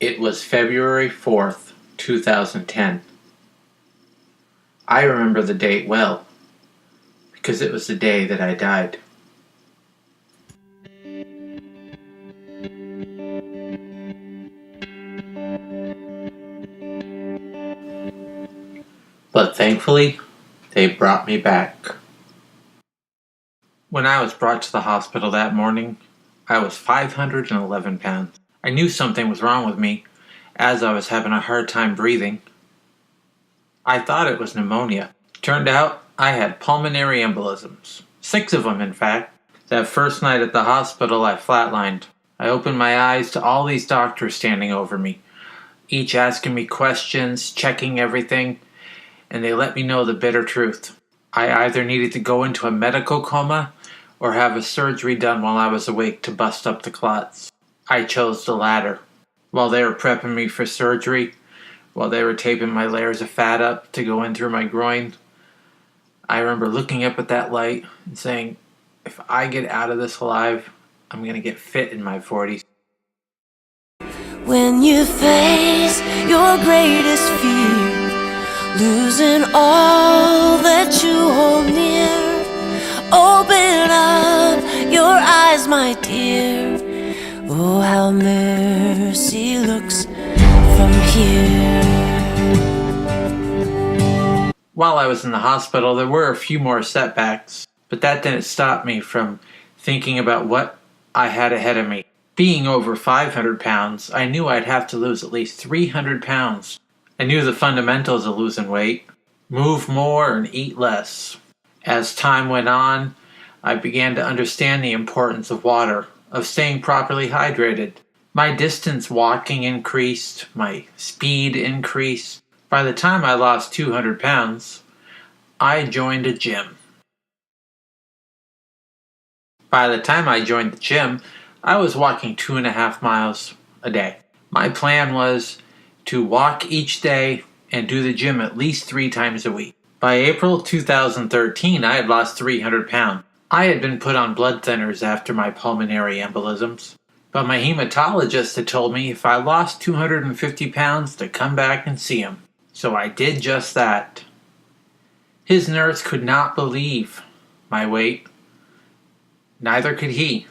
It was February 4th, 2010. I remember the date well, because it was the day that I died. But thankfully, they brought me back. When I was brought to the hospital that morning, I was 511 pounds. I knew something was wrong with me, as I was having a hard time breathing. I thought it was pneumonia. Turned out I had pulmonary embolisms. 6 of them, in fact. That first night at the hospital, I flatlined. I opened my eyes to all these doctors standing over me, each asking me questions, checking everything, and they let me know the bitter truth. I either needed to go into a medical coma or have a surgery done while I was awake to bust up the clots. I chose the latter. While they were prepping me for surgery, while they were taping my layers of fat up to go in through my groin, I remember looking up at that light and saying, if I get out of this alive, I'm going to get fit in my 40s. When you face your greatest fear, losing all that you hold near, open up your eyes, my dear. Oh, how mercy looks from here. While I was in the hospital, there were a few more setbacks, but that didn't stop me from thinking about what I had ahead of me. Being over 500 pounds, I knew I'd have to lose at least 300 pounds. I knew the fundamentals of losing weight: move more and eat less. As time went on, I began to understand the importance of water, of staying properly hydrated. My distance walking increased, my speed increased. By the time I lost 200 pounds, I joined a gym. By the time I joined the gym, I was walking 2.5 miles a day. My plan was to walk each day and do the gym at least 3 times a week. By April 2013, I had lost 300 pounds. I had been put on blood thinners after my pulmonary embolisms, but my hematologist had told me if I lost 250 pounds to come back and see him. So I did just that. His nurse could not believe my weight. Neither could he.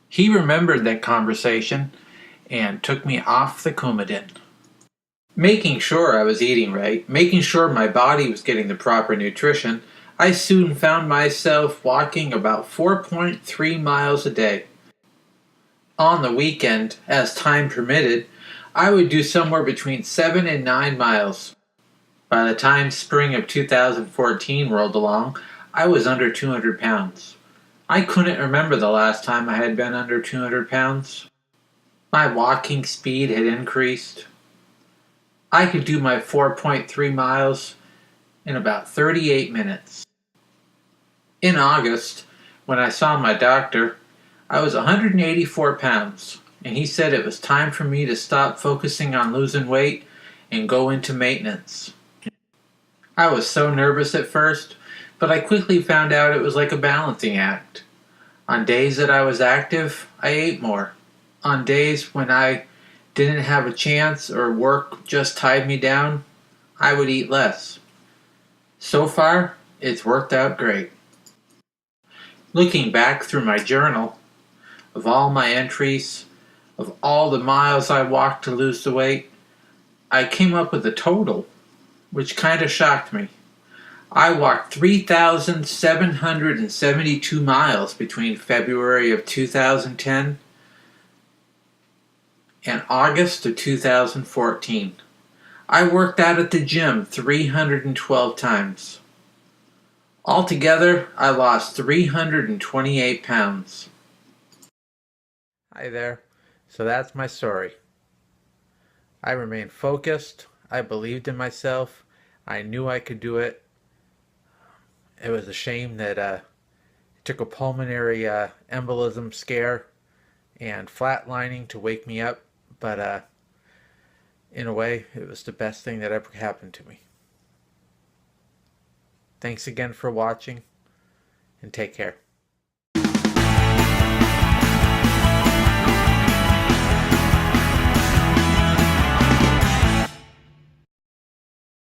He remembered that conversation and took me off the Coumadin. Making sure I was eating right, making sure my body was getting the proper nutrition, I soon found myself walking about 4.3 miles a day. On the weekend, as time permitted, I would do somewhere between 7 and 9 miles. By the time spring of 2014 rolled along, I was under 200 pounds. I couldn't remember the last time I had been under 200 pounds. My walking speed had increased. I could do my 4.3 miles in about 38 minutes. In August, when I saw my doctor, I was 184 pounds, and he said it was time for me to stop focusing on losing weight and go into maintenance. I was so nervous at first, but I quickly found out it was like a balancing act. On days that I was active, I ate more. On days when I didn't have a chance or work just tied me down, I would eat less. So far, it's worked out great. Looking back through my journal, of all my entries, of all the miles I walked to lose the weight, I came up with a total, which kind of shocked me. I walked 3,772 miles between February of 2010 and August of 2014. I worked out at the gym 312 times. Altogether, I lost 328 pounds. Hi there. So that's my story. I remained focused. I believed in myself. I knew I could do it. It was a shame that it took a pulmonary embolism scare and flatlining to wake me up, but in a way, it was the best thing that ever happened to me. Thanks again for watching, and take care.